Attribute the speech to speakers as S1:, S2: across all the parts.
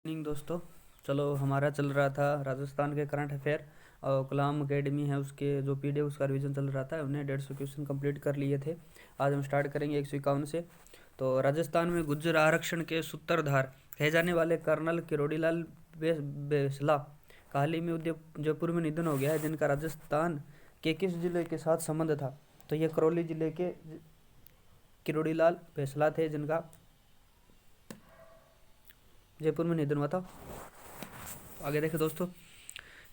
S1: Morning दोस्तों। चलो, हमारा चल रहा था राजस्थान के करंट अफेयर और कलाम एकेडमी है उसके जो पीडीएफ उसका रिवीजन चल रहा था। हमने 150 क्वेश्चन कंप्लीट कर लिए थे। आज हम स्टार्ट करेंगे 151 से। तो राजस्थान में गुर्जर आरक्षण के सूत्रधार कहे जाने वाले कर्नल किरोड़ीलाल बेसला का हाल ही में जयपुर में निधन हो गया है, जिनका राजस्थान के किस जिले के साथ संबंध था? तो ये करौली जिले के किरोड़ीलाल बेसला थे, जिनका जयपुर में निधन हुआ था। आगे देखें दोस्तों,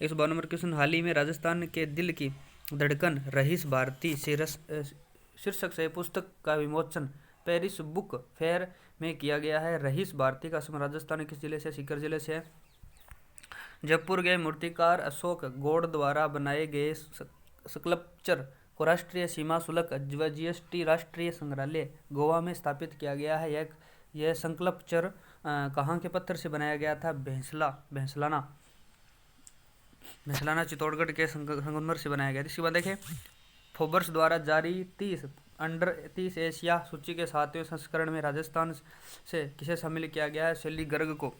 S1: 152 नंबर क्वेश्चन। हाल ही में राजस्थान के दिल की धड़कन रहीस भारती शीर्षक से पुस्तक का विमोचन पेरिस बुक फेयर में किया गया है। रहीस भारती का संबंध राजस्थान किस जिले से? सीकर जिले से है। जयपुर के मूर्तिकार अशोक गौड़ द्वारा बनाए गए स्कल्पचर को राष्ट्रीय सीमा शुल्क व जीएसटी राष्ट्रीय संग्रहालय गोवा में स्थापित किया गया है। यह स्कल्पचर कहाँ के पत्थर से बनाया गया था? भैंसलाना चित्तौड़गढ़ के संगमरमर से बनाया गया। इसके बाद देखें, फोर्ब्स द्वारा जारी 30 अंडर 30 एशिया सूची के 7वें संस्करण में राजस्थान से किसे शामिल किया गया है? शैली गर्ग को।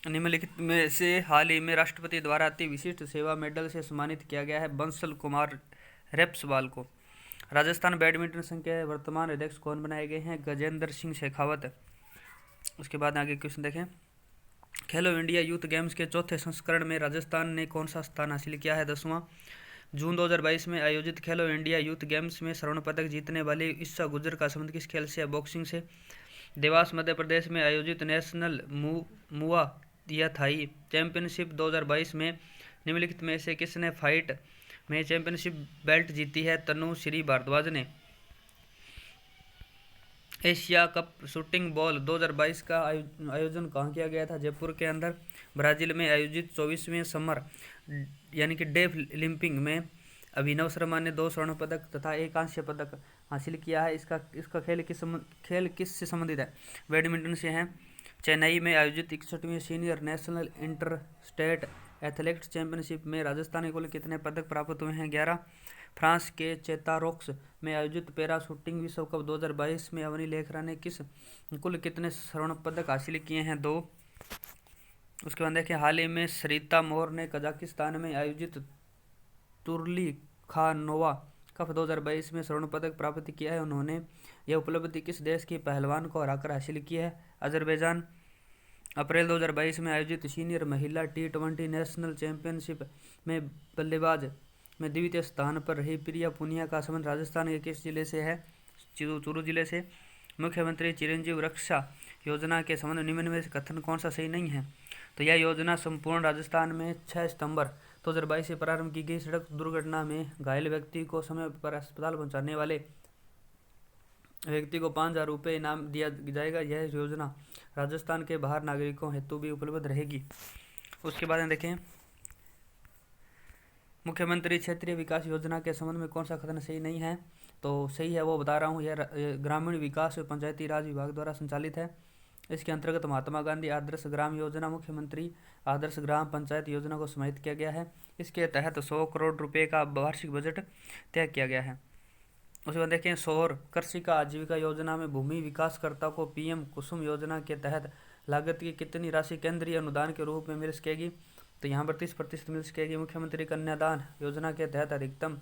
S1: निम्नलिखित में से हाल ही में राष्ट्रपति द्वारा अति विशिष्ट सेवा मेडल से सम्मानित किया गया है? बंसल कुमार रेप्सवाल को। राजस्थान बैडमिंटन संघ के वर्तमान अध्यक्ष कौन बनाए गए हैं? गजेंद्र सिंह शेखावत। उसके बाद आगे क्वेश्चन देखें, खेलो इंडिया यूथ गेम्स के चौथे संस्करण में राजस्थान ने कौन सा स्थान हासिल किया है? 10वां। जून 2022 में आयोजित खेलो इंडिया यूथ गेम्स में स्वर्ण पदक जीतने वाली ईशा गुर्जर का संबंध किस खेल से है? बॉक्सिंग से। देवास मध्य प्रदेश में आयोजित नेशनल मुआ या थाई चैंपियनशिप 2022 में निम्नलिखित में से किसने फाइट में चैंपियनशिप बेल्ट जीती है? तनु श्री भारद्वाज ने। एशिया कप शूटिंग बॉल 2022 का आयोजन कहाँ किया गया था? जयपुर के अंदर। ब्राज़ील में आयोजित 24वें समर यानी कि डेफ ओलंपिक में अभिनव शर्मा ने 2 स्वर्ण पदक तथा 1 कांस्य पदक हासिल किया है। इसका खेल किस से संबंधित है? बैडमिंटन से है। चेन्नई में आयोजित 61वीं senior national inter state athletics championship में राजस्थान को कुल कितने पदक प्राप्त हुए हैं? 11। फ्रांस के चेतारोक्स में आयोजित पैरा शूटिंग विश्व कप 2022 में अवनी लेखरा ने कुल कितने स्वर्ण पदक हासिल किए हैं? 2। उसके बाद देखिए, हाल ही में सरिता मोर ने कजाकिस्तान में आयोजित तुर्ली खानोवा कप 2022 में स्वर्ण पदक प्राप्त किया है। उन्होंने यह उपलब्धि किस देश की पहलवान को हराकर हासिल की है? अजरबैजान। अप्रैल 2022 में आयोजित सीनियर महिला T20 नेशनल चैंपियनशिप में बल्लेबाज में द्वितीय स्थान पर रही प्रिया पुनिया का संबंध राजस्थान के किस जिले से है? चूरू जिले से। मुख्यमंत्री चिरंजीव रक्षा योजना के संबंध निम्न में से कथन कौन सा सही नहीं है? तो यह योजना संपूर्ण राजस्थान में 6 सितंबर 2022 से प्रारंभ की गई। सड़क दुर्घटना में घायल व्यक्ति को समय पर अस्पताल पहुंचाने वाले व्यक्ति को 5,000 रुपये इनाम दिया जाएगा। यह योजना राजस्थान के बाहर नागरिकों हेतु भी उपलब्ध रहेगी। उसके बाद में देखें, मुख्यमंत्री क्षेत्रीय विकास योजना के संबंध में कौन सा कथन सही नहीं है? तो सही है, वो बता रहा हूँ। यह ग्रामीण विकास व पंचायती राज विभाग द्वारा संचालित है। इसके अंतर्गत महात्मा गांधी आदर्श ग्राम योजना, मुख्यमंत्री आदर्श ग्राम पंचायत योजना को समाहित किया गया है। इसके तहत 100 करोड़ रुपये का वार्षिक बजट तय किया गया है। उसके बाद देखें, सौर कृषि का आजीविका योजना में भूमि विकासकर्ता को पीएम कुसुम योजना के तहत लागत की कितनी राशि केंद्रीय अनुदान के रूप में मिल सकेगी? तो यहाँ पर 30% मिल सकेगी। मुख्यमंत्री कन्यादान योजना के तहत अधिकतम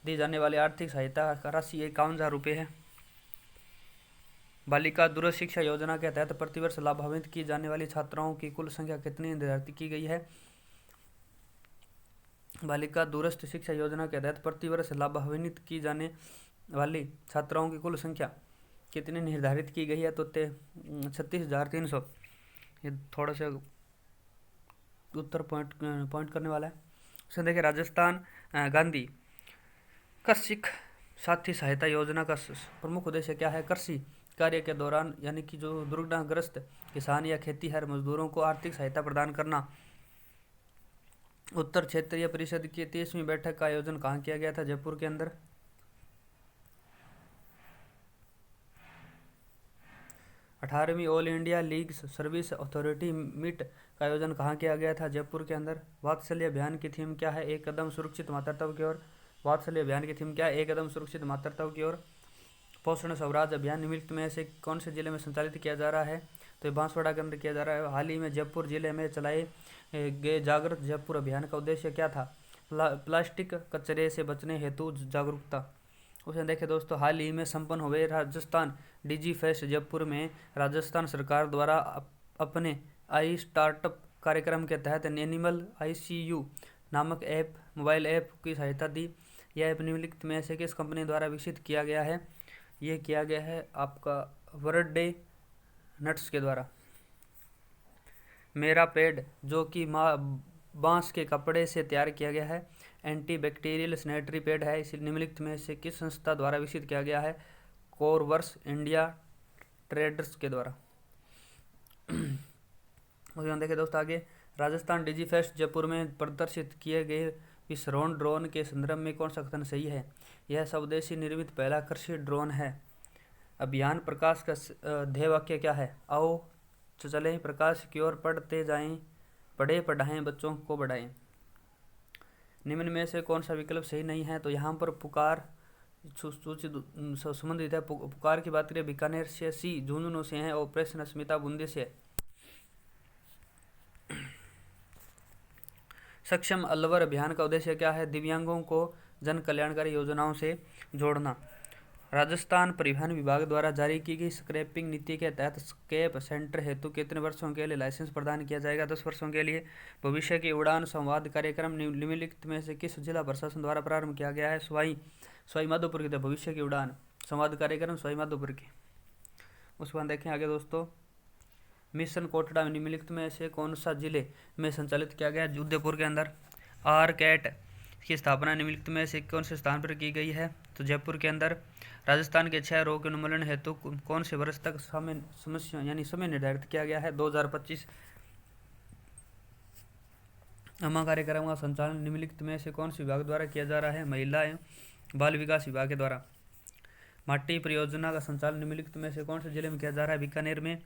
S1: दी जाने वाली आर्थिक सहायता का राशि 51,000 रुपये है। बालिका दूरस्थ शिक्षा योजना के तहत प्रतिवर्ष लाभान्वित की जाने वाली छात्राओं की कुल संख्या कितनी निर्धारित की गई है? बालिका दूरस्थ शिक्षा योजना के तहत प्रतिवर्ष लाभान्वित की जाने वाली छात्राओं की कुल संख्या कितनी निर्धारित की गई है? तो 36,300। ये थोड़ा सा उत्तर पॉइंट करने वाला है। उसमें देखिए, राजस्थान गांधी कृषि साथी सहायता योजना का प्रमुख उद्देश्य क्या है? कृषि कार्य के दौरान यानी कि जो दुर्घटनाग्रस्त किसान या खेतीहर मजदूरों को आर्थिक सहायता प्रदान करना। उत्तर क्षेत्रीय परिषद की 30वीं बैठक का आयोजन कहाँ किया गया था? जयपुर के अंदर। 18वीं all India league service authority meet का आयोजन कहाँ किया गया था? जयपुर के अंदर। वात्सल्य अभियान की थीम क्या है? एक कदम सुरक्षित मातृत्व की ओर। वात्सल्य अभियान की थीम क्या है? एक कदम सुरक्षित मातृत्व की ओर। पोषण स्वराज अभियान निम्नलिखित में से कौन से जिले में संचालित किया जा रहा है? तो ये बांसवाड़ा के अंदर किया जा रहा है। हाल ही में जयपुर जिले में चलाए गए जागृत जयपुर अभियान का उद्देश्य क्या था? प्लास्टिक कचरे से बचने हेतु जागरूकता। उसने देखे दोस्तों, हाल ही में संपन्न हुए राजस्थान डिजी फेस्ट जयपुर में राजस्थान सरकार द्वारा अपने आई स्टार्टअप कार्यक्रम के तहत एनिमल ICU नामक ऐप, मोबाइल ऐप की सहायता दी। यह ऐप निम्नलिखित में से किस कंपनी द्वारा विकसित किया गया है? ये किया गया है आपका वर्डे नट्स के द्वारा। मेरा पेड, जो कि बांस के कपड़े से तैयार किया गया है, एंटी बैक्टीरियल सैनिटरी पैड है। इस निम्नलिखित में से किस संस्था द्वारा विकसित किया गया है? कोरवर्स इंडिया ट्रेडर्स के द्वारा। उसमें देखें दोस्तों आगे, राजस्थान डिजी फेस्ट जयपुर में प्रदर्शित किए गए विस्फोरण ड्रोन के संदर्भ में कौन सा कथन सही है? यह स्वदेशी निर्मित पहला कृषि ड्रोन है। अभियान प्रकाश का ध्येय वाक्य क्या है? आओ चलें प्रकाश की ओर, पढ़ते जाएं, पढ़े पढ़ाएं, बच्चों को बढ़ाएं। निम्न में से कौन सा विकल्प सही नहीं है? तो यहाँ पर पुकार सूचित संबंधित है। पुकार की बात करें बीकानेर से, सी झुंझुनू से है, ऑपरेशन अस्मिता बूंदी से। सक्षम अलवर अभियान का उद्देश्य क्या है? दिव्यांगों को जन कल्याणकारी योजनाओं से जोड़ना। राजस्थान परिवहन विभाग द्वारा जारी की गई स्क्रैपिंग नीति के तहत स्क्रैप सेंटर हेतु कितने वर्षों के लिए लाइसेंस प्रदान किया जाएगा? 10 वर्षों के लिए। भविष्य की उड़ान संवाद कार्यक्रम निम्नलिखित में से किस जिला प्रशासन द्वारा प्रारंभ किया गया है? सवाई माधोपुर के। भविष्य की उड़ान संवाद कार्यक्रम सवाई माधोपुर के। उसके बाद देखें आगे दोस्तों, मिशन कोटड़ा निम्नलिखित में से कौन सा जिले में संचालित किया गया? उदयपुर के अंदर। आरकेट की स्थापना निम्नलिखित में से कौन से स्थान पर की गई है? तो जयपुर के अंदर। राजस्थान के 6 रोग उन्मूलन हेतु कौन से वर्ष तक समय निर्धारित किया गया है? 2025। अम्मा कार्यक्रम का संचालन निम्नलिखित में से कौन से विभाग द्वारा किया जा रहा है? महिला एवं बाल विकास विभाग के द्वारा। माटी परियोजना का संचालन निम्नलिखित में से कौन से जिले में किया जा रहा है? बीकानेर में।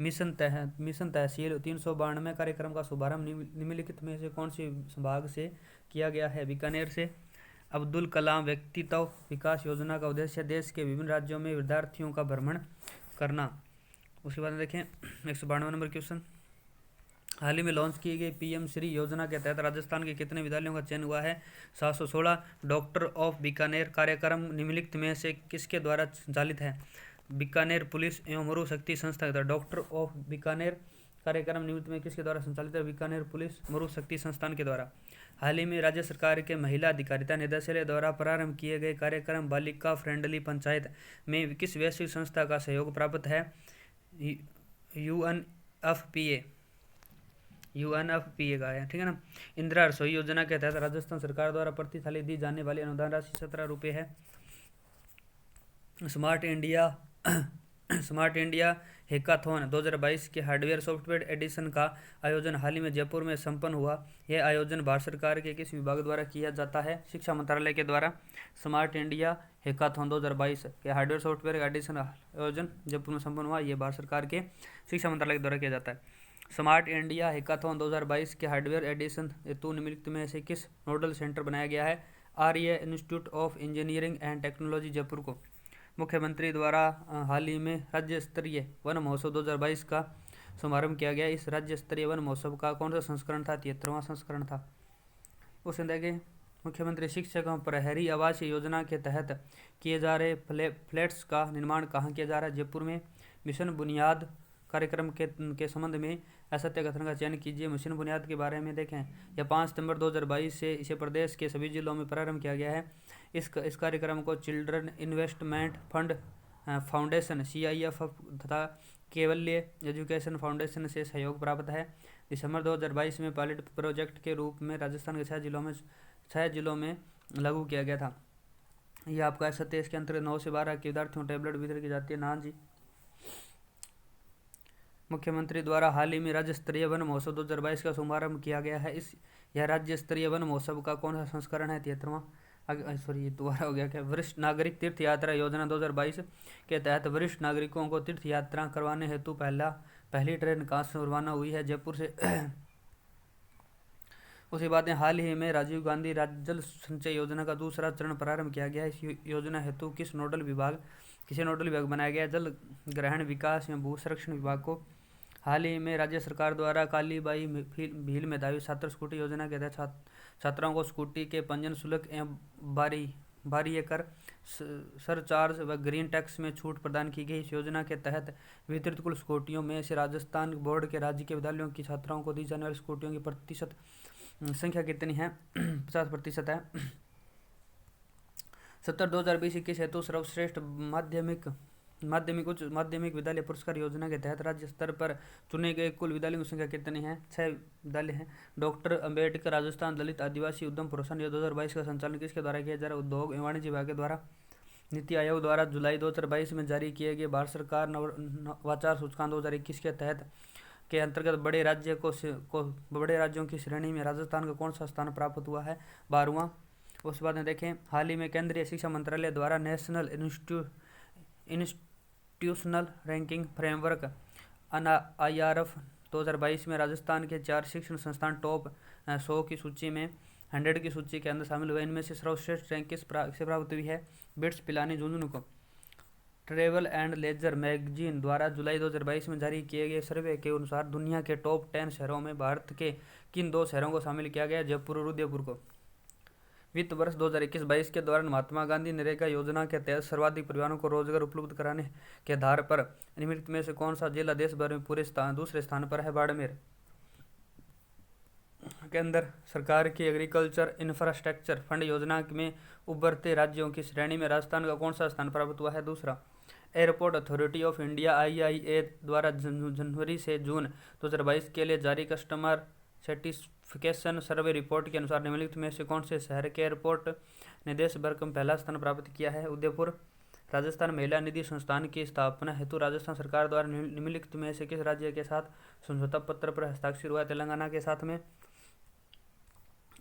S1: मिशन तहसील 392 कार्यक्रम का शुभारंभ निम्नलिखित में से कौन से विभाग से किया गया है? बीकानेर से। अब्दुल कलाम व्यक्तित्व विकास योजना का उद्देश्य देश के विभिन्न राज्यों में विद्यार्थियों का भ्रमण करना। उसके बाद देखें 192 नंबर क्वेश्चन, हाल ही में लॉन्च की गई PM श्री योजना के तहत राजस्थान के कितने विद्यालयों का चयन हुआ है? 716। डॉक्टर ऑफ बीकानेर कार्यक्रम निम्नलिखित में से किसके द्वारा संचालित है? बीकानेर पुलिस एवं मरु शक्ति संस्था के द्वारा। डॉक्टर ऑफ बीकानेर कार्यक्रम निम्नलिखित में किसके द्वारा संचालित है? बीकानेर पुलिस मरु शक्ति संस्थान के द्वारा। हाल ही में राज्य सरकार के महिला अधिकारिता निदेशालय द्वारा प्रारंभ किए गए कार्यक्रम बालिका फ्रेंडली पंचायत में किस वैश्विक संस्था का सहयोग प्राप्त है? UNFPA का है, ठीक है ना। इंदिरा रसोई योजना के तहत राजस्थान सरकार द्वारा प्रति थाली दी जाने वाली अनुदान राशि 17 रुपये है। स्मार्ट इंडिया हैकाथॉन 2022 के हार्डवेयर सॉफ्टवेयर एडिशन का आयोजन हाल ही में जयपुर में संपन्न हुआ। यह आयोजन भारत सरकार के किस विभाग द्वारा किया जाता है? शिक्षा मंत्रालय के द्वारा। स्मार्ट इंडिया हैकाथॉन 2022 के हार्डवेयर सॉफ्टवेयर एडिशन आयोजन जयपुर में संपन्न हुआ। यह भारत सरकार के शिक्षा मंत्रालय के द्वारा किया जाता है। स्मार्ट इंडिया हैकाथॉन 2022 के हार्डवेयर एडिशन हेतु निम्नलिखित में से किस नोडल सेंटर बनाया गया है? Arya institute of engineering and technology Jaipur को। मुख्यमंत्री द्वारा हाल ही में राज्य स्तरीय वन महोत्सव 2022 का शुभारंभ किया गया। इस राज्य स्तरीय वन महोत्सव का कौन सा संस्करण था? 73वां संस्करण था। उसमें देखें, मुख्यमंत्री शिक्षक एवं प्रहरी आवास योजना के तहत किए जा रहे फ्लैट्स का निर्माण कहाँ किया जा रहा है? जयपुर में। मिशन बुनियाद कार्यक्रम के संबंध में असत्य कथन का चयन कीजिए। मिशन बुनियाद के बारे में देखें, यह 5 सितंबर 2022 से इसे प्रदेश के सभी जिलों में प्रारंभ किया गया है। इस कार्यक्रम को children investment fund foundation CIF तथा केवल्य एजुकेशन फाउंडेशन से सहयोग प्राप्त है। दिसंबर 2022 में पायलट प्रोजेक्ट के रूप में राजस्थान के 6 जिलों में लागू किया गया था। यह आपका असत्य। इसके अंतर्गत 9 से 12 के विद्यार्थियों टैबलेट वितरण की जाती है। ना जी। मुख्यमंत्री द्वारा हाल ही में राज्य स्तरीय वन महोत्सव 2022 का शुभारंभ किया गया है। यह राज्य स्तरीय वन महोत्सव का कौन सा संस्करण है? 73वां। ये दोबारा हो गया क्या? वरिष्ठ नागरिक तीर्थ यात्रा योजना 2022 के तहत वरिष्ठ नागरिकों को तीर्थ यात्रा करवाने हेतु पहली ट्रेन कहाँ से रवाना हुई है? जयपुर से। उसी बात है, हाल ही में राजीव गांधी राज्य जल संचय योजना का दूसरा चरण प्रारंभ किया गया है। इस योजना हेतु किसे नोडल विभाग बनाया गया? जल ग्रहण विकास एवं भू संरक्षण विभाग को। हाल ही में राज्य सरकार द्वारा कालीबाई भील मेधावी छात्र स्कूटी योजना के तहत छात्राओं को स्कूटी के पंजीयन शुल्क एवं बारह कर सरचार्ज व ग्रीन टैक्स में छूट प्रदान की गई। इस योजना के तहत वितरित कुल स्कूटियों में से राजस्थान बोर्ड के राज्य के विद्यालयों की छात्राओं को दी जाने वाली स्कूटियों की प्रतिशत संख्या कितनी है? 50% है। 2020-21 हेतु सर्वश्रेष्ठ उच्च माध्यमिक विद्यालय पुरस्कार योजना के तहत राज्य स्तर पर चुने गए कुल विद्यालयों की संख्या कितनी है? 6 विद्यालय हैं। डॉक्टर अंबेडकर राजस्थान दलित आदिवासी उद्यम प्रोत्साहन 2022 का संचालन किसके द्वारा किया जा रहा है? उद्योग एवं वाणिज्य विभाग के द्वारा। नीति आयोग द्वारा जुलाई 2022 में जारी किए गए भारत सरकार नवाचार सूचकांक 2021 के तहत के अंतर्गत बड़े राज्यों की श्रेणी में राजस्थान का कौन सा स्थान प्राप्त हुआ है? 12वां। उसके बाद में देखें, हाल ही में केंद्रीय शिक्षा मंत्रालय द्वारा national institutional ranking framework IRF 2022 में राजस्थान के 4 शिक्षण संस्थान टॉप 100 की सूची में 100 की सूची के अंदर शामिल हुए। इनमें से सर्वश्रेष्ठ रैंक किस से प्राप्त हुई है? बिट्स पिलानी झुंझुनू को। ट्रेवल एंड लेजर मैगजीन द्वारा जुलाई 2022 में जारी किए गए सर्वे के अनुसार दुनिया के टॉप 10 शहरों में भारत के किन 2 शहरों को शामिल किया गया? जयपुर और उदयपुर को। वित्त वर्ष 2021-22 के दौरान महात्मा गांधी नरेगा योजना के तहत सर्वाधिक परिवारों को रोजगार उपलब्ध कराने के आधार पर निम्नलिखित में से कौन सा जिला देश भर में दूसरे स्थान पर है? बाड़मेर के अंदर सरकार की एग्रीकल्चर इंफ्रास्ट्रक्चर फंड योजना में उभरते राज्यों की श्रेणी में राजस्थान का कौन सा स्थान प्राप्त हुआ है? दूसरा। Airport authority of India IAA द्वारा जनवरी से जून 2022 के लिए जारी कस्टमर सेटिस्फिकेशन सर्वे रिपोर्ट के अनुसार निम्नलिखित में से कौन से शहर के एयरपोर्ट ने देश भर में पहला स्थान प्राप्त किया है? उदयपुर। राजस्थान महिला निधि संस्थान की स्थापना हेतु राजस्थान सरकार द्वारा निम्नलिखित में से किस राज्य के साथ समझौता पत्र पर हस्ताक्षर हुआ? तेलंगाना के साथ में।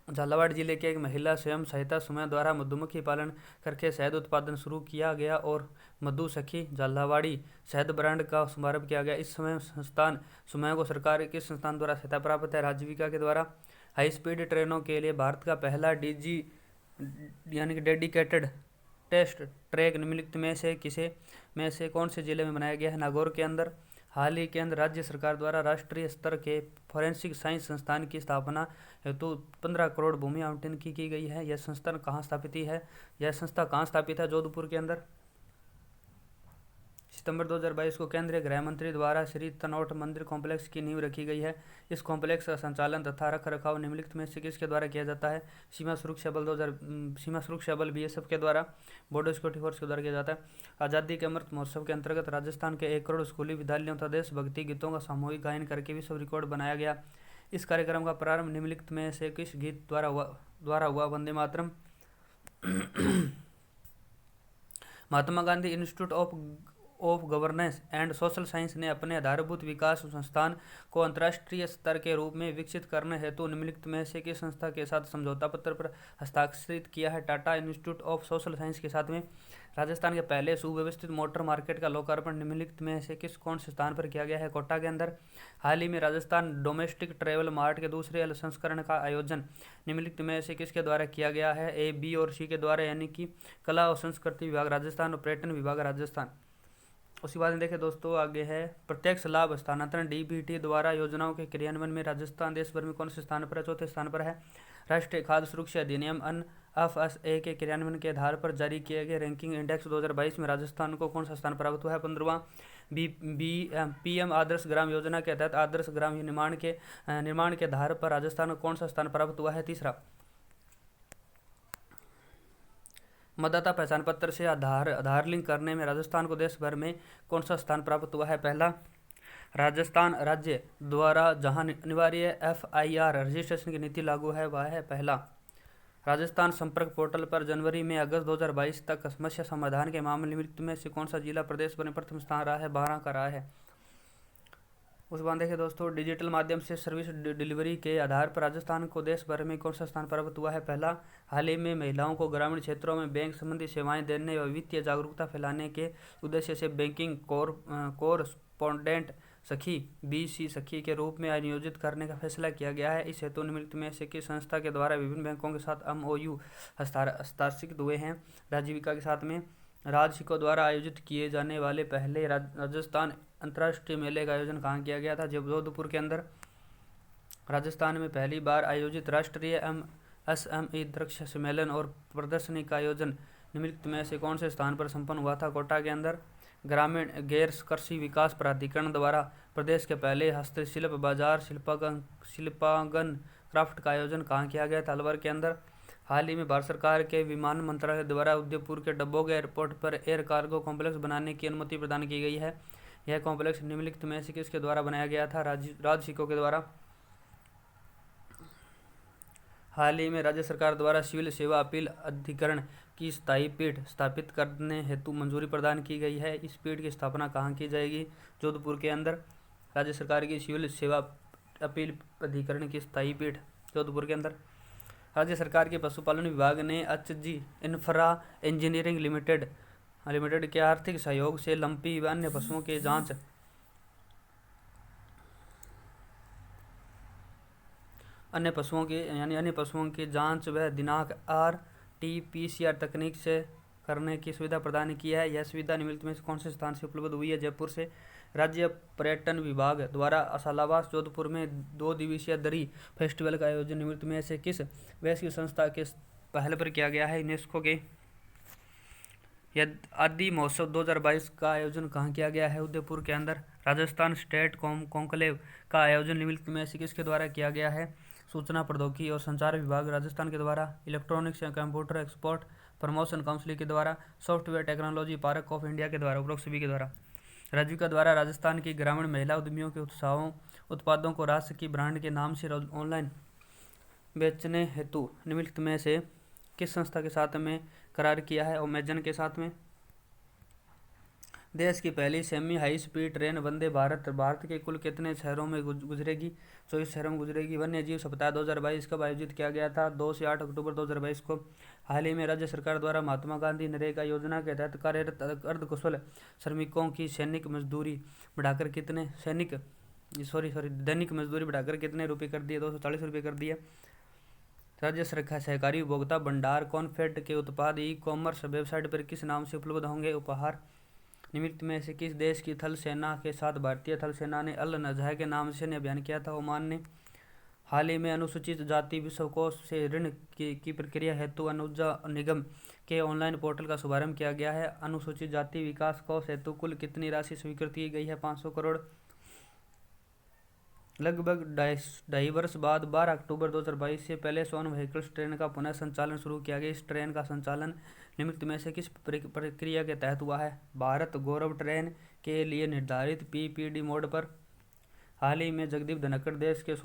S1: झालावाड़ जिले के एक महिला स्वयं सहायता समूह द्वारा मधुमक्खी पालन करके शहद उत्पादन शुरू किया गया और मधु सखी झालावाड़ी शहद ब्रांड का शुभारंभ किया गया। इस समूह को सरकार किस संस्थान द्वारा सहायता प्राप्त है? आजीविका के द्वारा। हाई स्पीड ट्रेनों के लिए भारत का पहला यानी कि डेडिकेटेड टेस्ट ट्रैक निम्नलिखित में से कौन से जिले में बनाया गया है? नागौर के अंदर। हाल ही के अंदर राज्य सरकार द्वारा राष्ट्रीय स्तर के फॉरेंसिक साइंस संस्थान की स्थापना हेतु 15 करोड़ भूमि आवंटन की गई है। यह संस्थान कहाँ स्थापित है? यह संस्था कहाँ स्थापित है? जोधपुर के अंदर। सितंबर 2022 को केंद्रीय गृह मंत्री द्वारा श्री तनोट मंदिर कॉम्प्लेक्स की नींव रखी गई है। इस कॉम्प्लेक्स का संचालन तथा रख रखाव निम्नलिखित में से किसके द्वारा किया जाता है? सीमा सुरक्षा बल BSF के द्वारा। बॉर्डर सिक्योरिटी फोर्स के द्वारा किया जाता है। आज़ादी के अमृत महोत्सव के अंतर्गत राजस्थान के 1 करोड़ स्कूली विद्यालयों तथा देशभक्ति गीतों का सामूहिक गायन करके विश्व रिकॉर्ड बनाया गया। इस कार्यक्रम का प्रारंभ निम्नलिखित में से किस गीत द्वारा हुआ? Vande Mataram. Mahatma Gandhi institute of governance and social science ने अपने आधारभूत विकास संस्थान को अंतर्राष्ट्रीय स्तर के रूप में विकसित करने हेतु निम्नलिखित में से किस संस्था के साथ समझौता पत्र पर हस्ताक्षरित किया है? Tata institute of social science के साथ में। राजस्थान के पहले सुव्यवस्थित मोटर मार्केट का लोकार्पण निम्नलिखित में से कौन से स्थान पर किया गया है? कोटा के अंदर। हाल ही में राजस्थान डोमेस्टिक ट्रेवल मार्ट के दूसरे संस्करण का आयोजन निम्नलिखित में से किसके द्वारा किया गया है? A, B और C के द्वारा, यानी कि कला और संस्कृति विभाग राजस्थान और पर्यटन विभाग राजस्थान। उसी बात में देखें दोस्तों, आगे है प्रत्यक्ष लाभ हस्तांतरण DBT द्वारा योजनाओं के क्रियान्वयन में राजस्थान देश भर में कौन से स्थान पर है? चौथे स्थान पर है। राष्ट्रीय खाद्य सुरक्षा अधिनियम FSA के क्रियान्वयन के आधार पर जारी किए गए रैंकिंग इंडेक्स 2022 में राजस्थान को कौन सा स्थान प्राप्त हुआ है? 15वां। PM आदर्श ग्राम योजना के तहत आदर्श ग्राम निर्माण के आधार पर राजस्थान को कौन सा स्थान प्राप्त हुआ है? तीसरा। मतदाता पहचान पत्र से आधार लिंक करने में राजस्थान को देश भर में कौन सा स्थान प्राप्त हुआ है? पहला। राजस्थान राज्य द्वारा जहां अनिवार्य FIR रजिस्ट्रेशन की नीति लागू है वह है पहला। राजस्थान संपर्क पोर्टल पर जनवरी में अगस्त 2022 तक समस्या समाधान के मामले में से कौन सा जिला प्रदेश भर में प्रथम स्थान रहा है? 12 का रहा है। उस बात देखिए दोस्तों, डिजिटल माध्यम से सर्विस डिलीवरी के आधार पर राजस्थान को देश भर में कौन सा स्थान प्राप्त हुआ है? पहला। हाल ही में महिलाओं को ग्रामीण क्षेत्रों में बैंक संबंधी सेवाएं देने व वित्तीय जागरूकता फैलाने के उद्देश्य से बैंकिंग कोरस्पोंडेंट सखी BC सखी के रूप में नियोजित करने का फैसला किया गया है। इस हेतु निम्नलिखित में से किस संस्था के द्वारा विभिन्न बैंकों के साथ MOU हस्ताक्षरित हुए हैं? आजीविका के साथ में। राजशिको द्वारा आयोजित किए जाने वाले पहले राजस्थान अंतर्राष्ट्रीय मेले का आयोजन कहाँ किया गया था? जब जोधपुर के अंदर। राजस्थान में पहली बार आयोजित राष्ट्रीय SME दृश्य सम्मेलन और प्रदर्शनी का आयोजन निम्नलिखित में से कौन से स्थान पर संपन्न हुआ था? कोटा के अंदर। ग्रामीण गैर कृषि विकास प्राधिकरण द्वारा प्रदेश के पहले हस्तशिल्प बाजार शिल्पांगन क्राफ्ट का आयोजन कहाँ किया गया था? अलवर के अंदर। हाल ही में भारत सरकार के विमान मंत्रालय द्वारा उदयपुर के डब्बोग एयरपोर्ट पर एयर कार्गो कॉम्प्लेक्स बनाने की अनुमति प्रदान की गई है। यह कॉम्प्लेक्स निम्नलिखित में से किसके द्वारा बनाया गया था? राजशिको के द्वारा। हाल ही में राज्य सरकार द्वारा सिविल सेवा अपील अधिकरण की स्थायी पीठ स्थापित करने हेतु मंजूरी प्रदान की गई है। इस पीठ की स्थापना कहाँ की जाएगी? जोधपुर के अंदर। राज्य सरकार की सिविल सेवा अपील अधिकरण की स्थायी पीठ जोधपुर के अंदर। राज्य सरकार के पशुपालन विभाग ने HG इंफ्रा इंजीनियरिंग लिमिटेड के आर्थिक सहयोग से लंपी व अन्य पशुओं के जांच व दिनांक RT-PCR तकनीक से करने की सुविधा प्रदान की है। यह सुविधा निम्नलिखित में से कौन से स्थान से उपलब्ध हुई है? जयपुर से। राज्य पर्यटन विभाग द्वारा सालावास जोधपुर में 2 दिवसीय दरी फेस्टिवल का आयोजन निम्नलिखित में से किस वैश्विक संस्था के पहल पर किया गया है? यूनेस्को के। यह आदि महोत्सव 2022 का आयोजन कहाँ किया गया है? उदयपुर के अंदर। राजस्थान स्टेट कॉन्क्लेव का आयोजन निम्नलिखित में से किसके द्वारा किया गया है? सूचना प्रौद्योगिकी और संचार विभाग राजस्थान के द्वारा। Electronics and computer export promotion council के द्वारा। Software technology park of India के द्वारा। उपरोक्त सभी के द्वारा। राजीविका द्वारा राजस्थान की ग्रामीण महिला उद्यमियों के उत्पादों को राष्ट्र की ब्रांड के नाम से ऑनलाइन बेचने हेतु निम्नलिखित में से किस संस्था के साथ में करार किया है? अमेजन के साथ में। देश की पहली semi high speed train Vande Bharat के कुल कितने शहरों में गुजरेगी? 24 शहरों में गुजरेगी। वन्य जीव सप्ताह 2022 कब आयोजित किया गया था? 2 से 8 अक्टूबर 2022 को। हाल ही में राज्य सरकार द्वारा महात्मा गांधी नरेगा योजना के तहत कार्यरत अर्धकुशल श्रमिकों की दैनिक मजदूरी बढ़ाकर कितने रुपये कर दिए? 240 रुपये कर दिए। राज्य सरकार सहकारी उपभोक्ता भंडार कॉनफेड के उत्पाद ई-कॉमर्स वेबसाइट पर किस नाम से उपलब्ध होंगे? उपहार। निम्नलिखित में से किस देश की थल सेना के साथ भारतीय थल सेना ने अल नज़ह के नाम से अभियान किया था? ओमान ने। हाल ही में अनुसूचित जाति विश्वकोश से ऋण की प्रक्रिया हेतु अनुजा निगम के ऑनलाइन पोर्टल का शुभारंभ किया गया है। अनुसूचित जाति विकास कोष हेतु कुल कितनी राशि स्वीकृत की गई है? 500 करोड़। लगभग 2.5 वर्ष बाद 12 अक्टूबर 2022 से पहले सोन व्हीकल्स ट्रेन का पुनः संचालन शुरू किया गया। इस ट्रेन का संचालन निम्नलिखित में से किस प्रक्रिया के तहत हुआ है? भारत गौरव ट्रेन के लिए निर्धारित PPD मोड पर। हाल ही में जगदीप धनखड़ देश के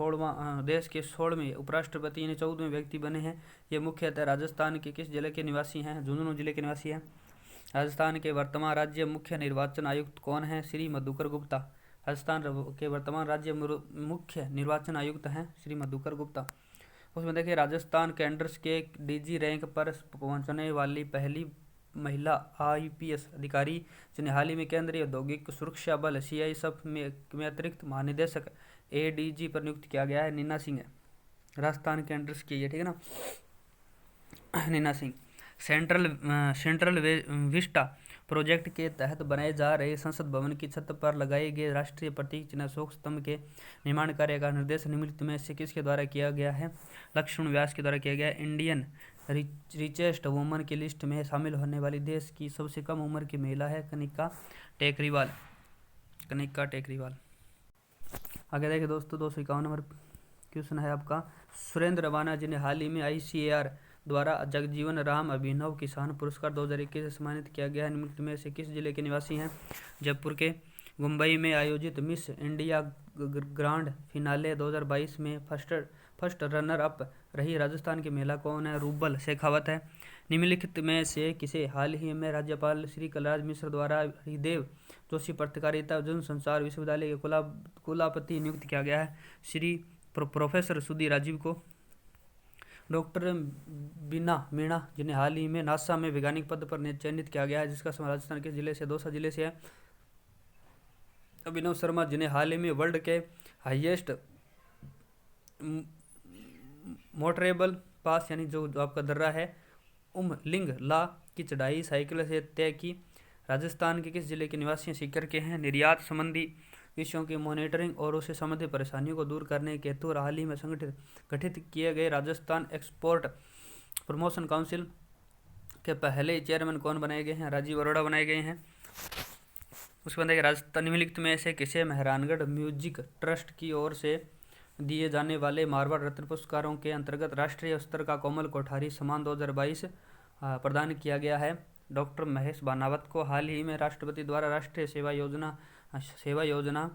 S1: 16वें उपराष्ट्रपति यानी 14वें व्यक्ति बने हैं। ये मुख्यतः राजस्थान के किस जिले के निवासी हैं? झुंझुनू जिले के निवासी हैं। राजस्थान के वर्तमान राज्य मुख्य निर्वाचन आयुक्त कौन है? श्री मधुकर गुप्ता। राजस्थान के वर्तमान राज्य मुख्य निर्वाचन आयुक्त हैं श्री मधुकर गुप्ता। उसमें देखिए राजस्थान कैडर्स के DG रैंक पर पहुंचने वाली पहली महिला IPS अधिकारी जिन्हें हाल ही में केंद्रीय औद्योगिक सुरक्षा बल CISF में अतिरिक्त महानिदेशक ADG पर नियुक्त किया गया है। नीना सिंह है। राजस्थान कैडर्स की है, ठीक है ना, Neena Singh. Central vista project के तहत बनाए जा रहे संसद भवन की छत पर लगाए गए राष्ट्रीय प्रतीक चिन्ह अशोक स्तंभ के निर्माण कार्य का निर्देश निम्नलिखित में से किसके द्वारा किया गया है? लक्ष्मण व्यास के द्वारा किया गया है। इंडियन रिचेस्ट वुमन की लिस्ट में शामिल होने वाली देश की सबसे कम उम्र की महिला है कनिका टेकरीवाल। आगे देखिए दोस्तों 251 नंबर क्वेश्चन है आपका। सुरेंद्र रवाना जिन्हें हाल ही में ICAR द्वारा जगजीवन राम अभिनव किसान पुरस्कार 2021 से सम्मानित किया गया है। निम्नलिखित में से किस जिले के निवासी हैं? जयपुर के। मुंबई में आयोजित मिस इंडिया ग्रांड फिनाले 2022 में फर्स्ट रनर अप रही राजस्थान की महिला कौन है? रूबल शेखावत है। निम्नलिखित में से किसे हाल ही में राज्यपाल श्री कलराज मिश्र द्वारा हरिदेव जोशी पत्रकारिता जनसंचार विश्वविद्यालय के कुलापति नियुक्त किया गया है? श्री प्रोफेसर सुधीर राजीव को। डॉक्टर बीना मीणा जिन्हें हाल ही में नासा में वैज्ञानिक पद पर चयनित किया गया है, जिसका समय राजस्थान के जिले से दौसा जिले से है। अभिनव शर्मा जिन्हें हाल ही में वर्ल्ड के हाईएस्ट मोटरेबल पास यानी जो आपका दर्रा है लिंग ला की चढ़ाई साइकिल से तय की। राजस्थान के किस जिले के निवासी सीकर के हैं? निर्यात संबंधी विषयों की मॉनिटरिंग और उससे संबंधित परेशानियों को दूर करने के हेतु हाल ही में गठित किए गए राजस्थान एक्सपोर्ट प्रमोशन काउंसिल के पहले चेयरमैन कौन बनाए गए हैं? राजीव अरोड़ा बनाए गए हैं। उसके बाद राजस्थान निम्नलिखित में से किसे मेहरानगढ़ म्यूजिक ट्रस्ट की ओर से दिए जाने वाले मारवाड़ रत्न पुरस्कारों के अंतर्गत राष्ट्रीय स्तर का कोमल कोठारी सम्मान 2022 प्रदान किया गया है? डॉक्टर महेश बानावत को हाल ही में राष्ट्रपति द्वारा राष्ट्रीय सेवा योजना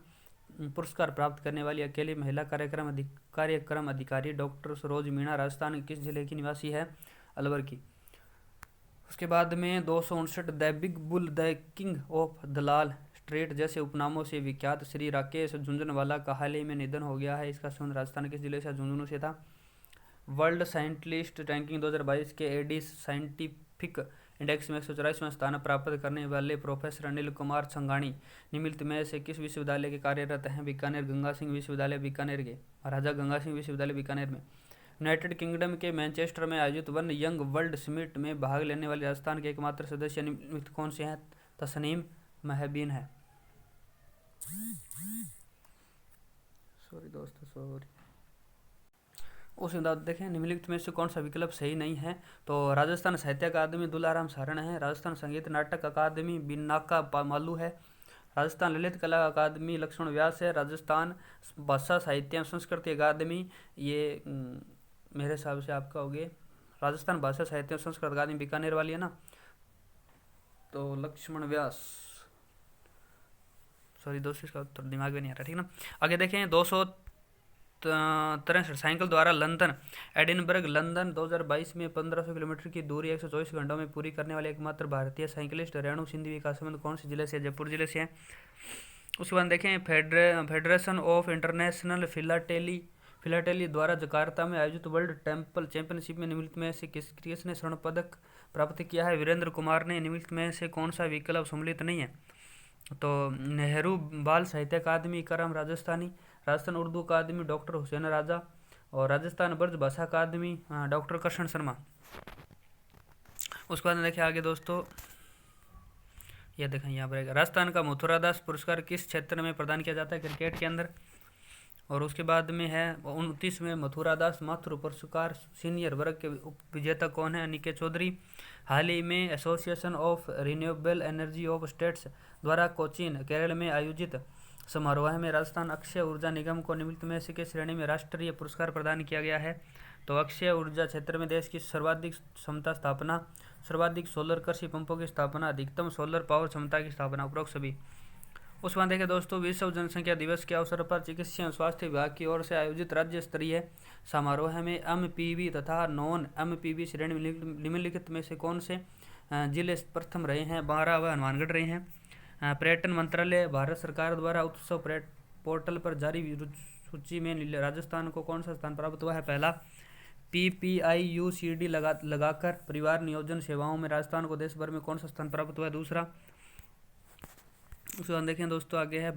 S1: पुरस्कार प्राप्त करने वाली अकेली महिला कार्यक्रम अधिकारी डॉक्टर सरोज मीणा राजस्थान के किस जिले की निवासी है? अलवर की। उसके बाद में 259 the big bull, the king of Dalal street जैसे उपनामों से विख्यात श्री राकेश झुंझुनवाला का हाल ही में निधन हो गया है। इसका संबंध राजस्थान के जिले से झुंझुनू से था। वर्ल्ड साइंटिस्ट रैंकिंग 2022 के एडिस साइंटिफिक इंडेक्स में 184वां स्थान प्राप्त करने वाले प्रोफेसर अनिल कुमार छंगाणी निम्नलिखित में से किस विश्वविद्यालय के कार्यरत हैं? बीकानेर गंगा सिंह विश्वविद्यालय बीकानेर के, महाराजा गंगा सिंह विश्वविद्यालय बीकानेर में। यूनाइटेड किंगडम के मैनचेस्टर में आयोजित वन यंग वर्ल्ड समिट में भाग लेने वाले राजस्थान के एकमात्र सदस्य निम्नलिखित कौन से हैं? तस्नीम महबीन है। सॉरी। उस देखें निम्नलिखित में से कौन सा विकल्प सही नहीं है? तो राजस्थान साहित्य अकादमी दुलाराम सारण है, राजस्थान संगीत नाटक अकादमी बिनाका मालू है, राजस्थान ललित कला अकादमी लक्ष्मण व्यास है, राजस्थान भाषा साहित्य एवं संस्कृति अकादमी ये मेरे हिसाब से आपका हो गया राजस्थान भाषा साहित्य एवं संस्कृत अकादमी बीकानेर वाली है ना, तो लक्ष्मण व्यास। सॉरी दोस्तों, इसका उत्तर दिमाग में नहीं आ रहा, ठीक ना। आगे देखें 263 साइकिल द्वारा लंदन एडिनबर्ग लंदन 2022 में 1500 किलोमीटर की दूरी 124 घंटों में पूरी करने वाले एकमात्र भारतीय साइकिलिस्ट रेणु सिंधवी का संबंध कौन से जिले से? जयपुर जिले से है। उसके बाद देखें फेडरेशन ऑफ इंटरनेशनल फिलाटेली द्वारा जकार्ता में आयोजित वर्ल्ड टेम्पल चैंपियनशिप में निम्नलिखित में से किसने स्वर्ण पदक प्राप्त किया है? वीरेंद्र कुमार ने। निम्नलिखित में से कौन सा विकल्प सम्मिलित नहीं है? तो नेहरू बाल साहित्य अकादमी करम राजस्थानी, राजस्थान उर्दू अकादमी डॉक्टर हुसैन राजा और राजस्थान ब्रज भाषा अकादमी डॉक्टर कृष्ण शर्मा। उसके बाद देखिए आगे दोस्तों, यह देखें यहाँ पर राजस्थान का मथुरादास पुरस्कार किस क्षेत्र में प्रदान किया जाता है? क्रिकेट के अंदर। और उसके बाद में है 29वें मथुरादास माथुर पुरस्कार सीनियर वर्ग के विजेता कौन है? अनिकेत चौधरी। हाल ही में association of renewable energy of states द्वारा कोचीन केरल में आयोजित समारोह में राजस्थान अक्षय ऊर्जा निगम को निम्नलिखित में से किस श्रेणी में राष्ट्रीय पुरस्कार प्रदान किया गया है? तो अक्षय ऊर्जा क्षेत्र में देश की सर्वाधिक क्षमता स्थापना, सर्वाधिक सोलर कृषि पंपों की स्थापना, अधिकतम सोलर पावर क्षमता की स्थापना, उपरोक्त सभी। उस बाद देखें दोस्तों, विश्व जनसंख्या दिवस के अवसर पर चिकित्सा एवं स्वास्थ्य विभाग की ओर से आयोजित राज्य स्तरीय समारोह में एमपीवी तथा नॉन एमपीवी श्रेणी में निम्नलिखित में से कौन से जिले प्रथम रहे हैं? 12 व हनुमानगढ़ रहे हैं। पर्यटन मंत्रालय भारत सरकार द्वारा उत्सव पोर्टल पर जारी सूची में राजस्थान को कौन सा स्थान प्राप्त हुआ है? पहला। PPIUCD लगाकर परिवार नियोजन सेवाओं में राजस्थान को देश भर में कौन सा स्थान प्राप्त हुआ है? दूसरा। उसके बाद देखें दोस्तों आगे है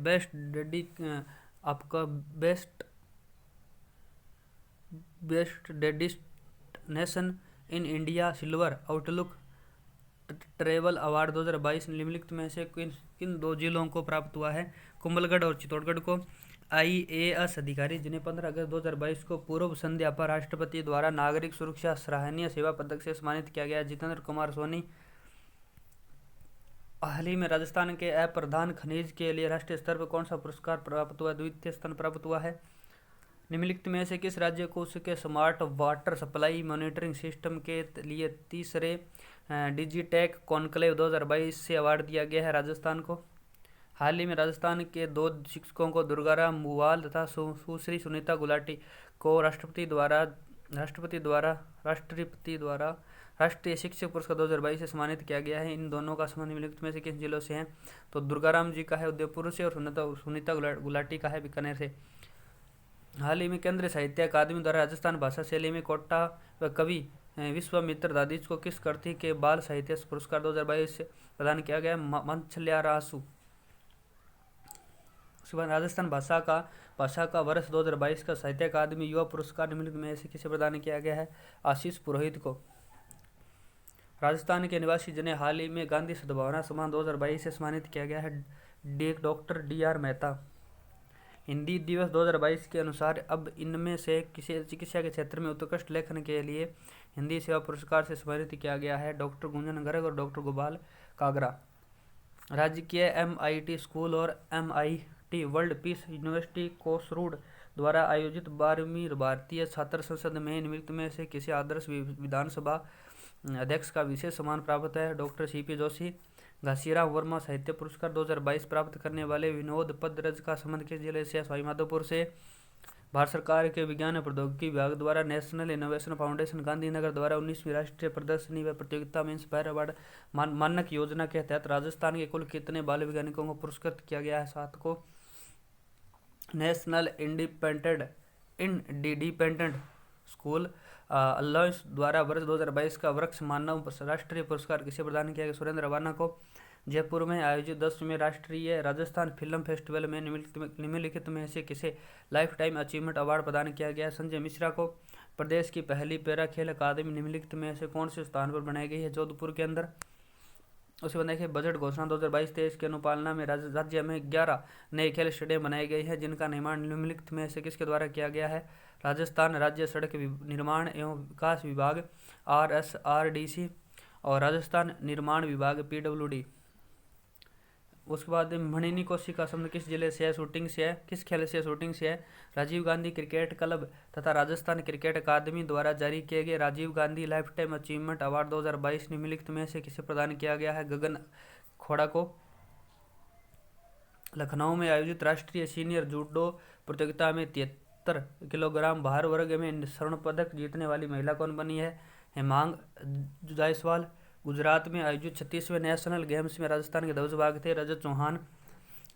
S1: आपका best destination in India silver outlook travel award 2022 निम्नलिखित में से किन दो जिलों को प्राप्त हुआ है? कुंभलगढ़ और चित्तौड़गढ़ को। IAS अधिकारी जिन्हें 15 अगस्त 2022 को पूर्व संध्या पर राष्ट्रपति द्वारा नागरिक सुरक्षा सराहनीय सेवा पदक से सम्मानित किया गया। जितेंद्र कुमार सोनी। हाल ही में राजस्थान के अप्रधान खनिज के लिए राष्ट्रीय स्तर पर कौन सा पुरस्कार प्राप्त हुआ? द्वितीय स्थान प्राप्त हुआ है। निम्नलिखित में से किस राज्य को उसके smart water supply monitoring system के लिए तीसरे डिजिटेक कॉन्क्लेव 2022 से अवार्ड दिया गया है? राजस्थान को। हाल ही में राजस्थान के 2 शिक्षकों को दुर्गाराम मुवाल तथा सुश्री सुनीता गुलाटी को राष्ट्रपति द्वारा राष्ट्रीय शिक्षक पुरस्कार 2022 से सम्मानित किया गया है। इन दोनों का संबंध निम्नलिखित में से किस जिलों से है? तो दुर्गाराम जी का है उदयपुर से और सुनीता गुलाटी का है बीकानेर से। हाल ही में केंद्रीय साहित्य अकादमी द्वारा राजस्थान भाषा शैली में कोट्टा व कवि विश्वामित्र दादीज को किस कृति के बाल साहित्य पुरस्कार 2022 से प्रदान किया गया? मंछल्यारासु। उसके बाद राजस्थान भाषा का वर्ष 2022 का साहित्य अकादमी युवा पुरस्कार निम्नलिखित में से किसे प्रदान किया गया है? आशीष पुरोहित को। राजस्थान के निवासी जिन्हें हाल ही में गांधी सद्भावना सम्मान 2022 से सम्मानित किया गया है, डॉक्टर डी.आर. मेहता। हिंदी दिवस 2022 के अनुसार अब इनमें से किसी चिकित्सा के क्षेत्र में उत्कृष्ट लेखन के लिए हिंदी सेवा पुरस्कार से सम्मानित किया गया है डॉक्टर गुंजन गर्ग और डॉक्टर गोपाल कागरा। राज्य के MIT स्कूल और MIT वर्ल्ड पीस यूनिवर्सिटी कोसरूड द्वारा आयोजित 12वीं भारतीय छात्र संसद में निम्नलिखित में से किसी आदर्श विधानसभा अध्यक्ष का विशेष सम्मान प्राप्त है। Doctor CP Joshi. घासीराम वर्मा साहित्य पुरस्कार 2022 प्राप्त करने वाले विनोद पदरज का संबंध किस जिले से? सवाईमाधोपुर से। भारत सरकार के विज्ञान और प्रौद्योगिकी विभाग द्वारा नेशनल इनोवेशन फाउंडेशन गांधीनगर द्वारा 19वीं राष्ट्रीय प्रदर्शनी व प्रतियोगिता में इंस्पायर अवार्ड मानक योजना के तहत राजस्थान के कुल कितने बाल वैज्ञानिकों को पुरस्कृत किया गया है? 7 को। नेशनल इंडिपेंडेंट स्कूल अलायंस द्वारा वर्ष 2022 का वृक्ष मानव राष्ट्रीय पुरस्कार किसे प्रदान किया गया? सुरेंद्र रवाना को। जयपुर में आयोजित 10वें राष्ट्रीय राजस्थान फिल्म फेस्टिवल में निम्नलिखित में से किसे लाइफ टाइम अचीवमेंट अवार्ड प्रदान किया गया? संजय मिश्रा को। प्रदेश की पहली पैरा खेल अकादमी निम्नलिखित में से कौन से स्थान पर बनाई गई है? जोधपुर के अंदर। उसके बाद देखिए बजट घोषणा 2022-23 की अनुपालना में राज्य में 11 नए खेल स्टेडियम बनाए गए हैं जिनका निर्माण निम्नलिखित में से किसके द्वारा किया गया है? राजस्थान राज्य सड़क निर्माण एवं विकास विभाग RSRDC और राजस्थान निर्माण विभाग PWD। उसके बाद मणिनी कोशी का संबंध किस जिले से है? शूटिंग से है। किस खेल से? शूटिंग से है। राजीव गांधी क्रिकेट क्लब तथा राजस्थान क्रिकेट अकादमी द्वारा जारी किए गए Rajiv Gandhi lifetime achievement award 2022 निम्नलिखित में से किसे प्रदान किया गया है? गगन खोड़ा को। लखनऊ में आयोजित राष्ट्रीय सीनियर जूडो प्रतियोगिता में 73 किलोग्राम भार वर्ग में स्वर्ण पदक जीतने वाली महिला कौन बनी है? हेमांग जायसवाल। गुजरात में आयोजित 36वें नेशनल गेम्स में राजस्थान के ध्वजवाहक थे रजत चौहान।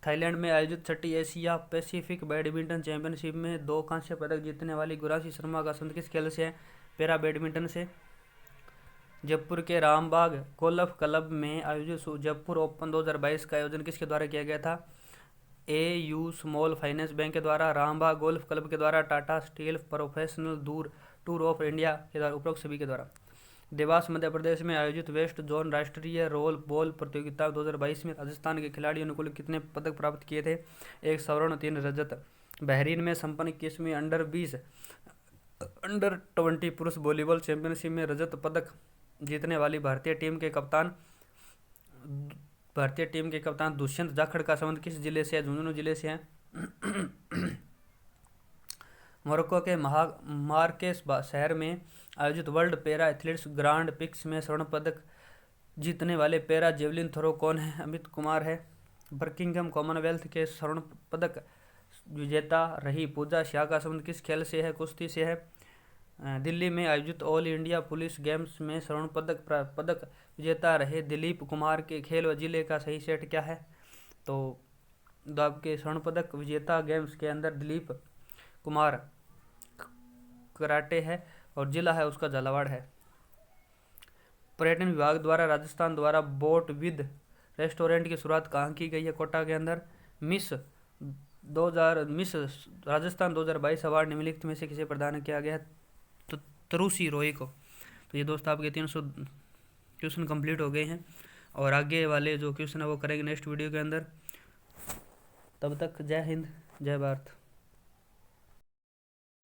S1: थाईलैंड में आयोजित 6ठी एशिया पैसिफिक बैडमिंटन चैंपियनशिप में 2 कांस्य पदक जीतने वाली गुरांशी शर्मा का संबंध किस खेल से है? पैरा बैडमिंटन से। जयपुर के रामबाग गोल्फ क्लब में आयोजित जयपुर ओपन 2022 का आयोजन किसके द्वारा किया गया था? AU स्मॉल फाइनेंस बैंक के द्वारा, रामबाग गोल्फ क्लब के द्वारा, Tata steel professional tour of India के द्वारा, उपरोक्त सभी के द्वारा। देवास मध्य प्रदेश में आयोजित वेस्ट जोन राष्ट्रीय रोल बॉल प्रतियोगिता 2022 में राजस्थान के खिलाड़ियों ने कुल कितने पदक प्राप्त किए थे? 1 स्वर्ण 3 रजत। बहरीन में संपन्न 21वीं अंडर-20 पुरुष वॉलीबॉल चैंपियनशिप में रजत पदक जीतने वाली भारतीय टीम के कप्तान दुष्यंत जाखड़ का संबंध किस जिले से है? झुंझुनू जिले से है। मोरक्को के मार्केस शहर में आयोजित world para athletes grand prix में स्वर्ण पदक जीतने वाले पैरा जेवलिन थ्रो कौन है? अमित कुमार है। बर्किंघम कॉमनवेल्थ के स्वर्ण पदक विजेता रही पूजा शाह का संबंध किस खेल से है? कुश्ती से है। दिल्ली में आयोजित ऑल इंडिया पुलिस गेम्स में स्वर्ण पदक विजेता रहे दिलीप कुमार के खेल व जिले का सही सेट क्या है? तो आपके स्वर्ण पदक विजेता गेम्स के अंदर दिलीप कुमार कराटे है और जिला है उसका झालावाड़ है। पर्यटन विभाग द्वारा राजस्थान द्वारा बोट विद रेस्टोरेंट की शुरुआत कहाँ की गई है? कोटा के अंदर। मिस राजस्थान 2022 अवार्ड निम्नलिखित में से किसे प्रदान किया गया? तो तरुषि रॉय को। तो ये दोस्त आपके 300 क्वेश्चन कंप्लीट हो गए हैं और आगे वाले जो क्वेश्चन है वो करेंगे नेक्स्ट वीडियो के अंदर। तब तक जय हिंद जय भारत।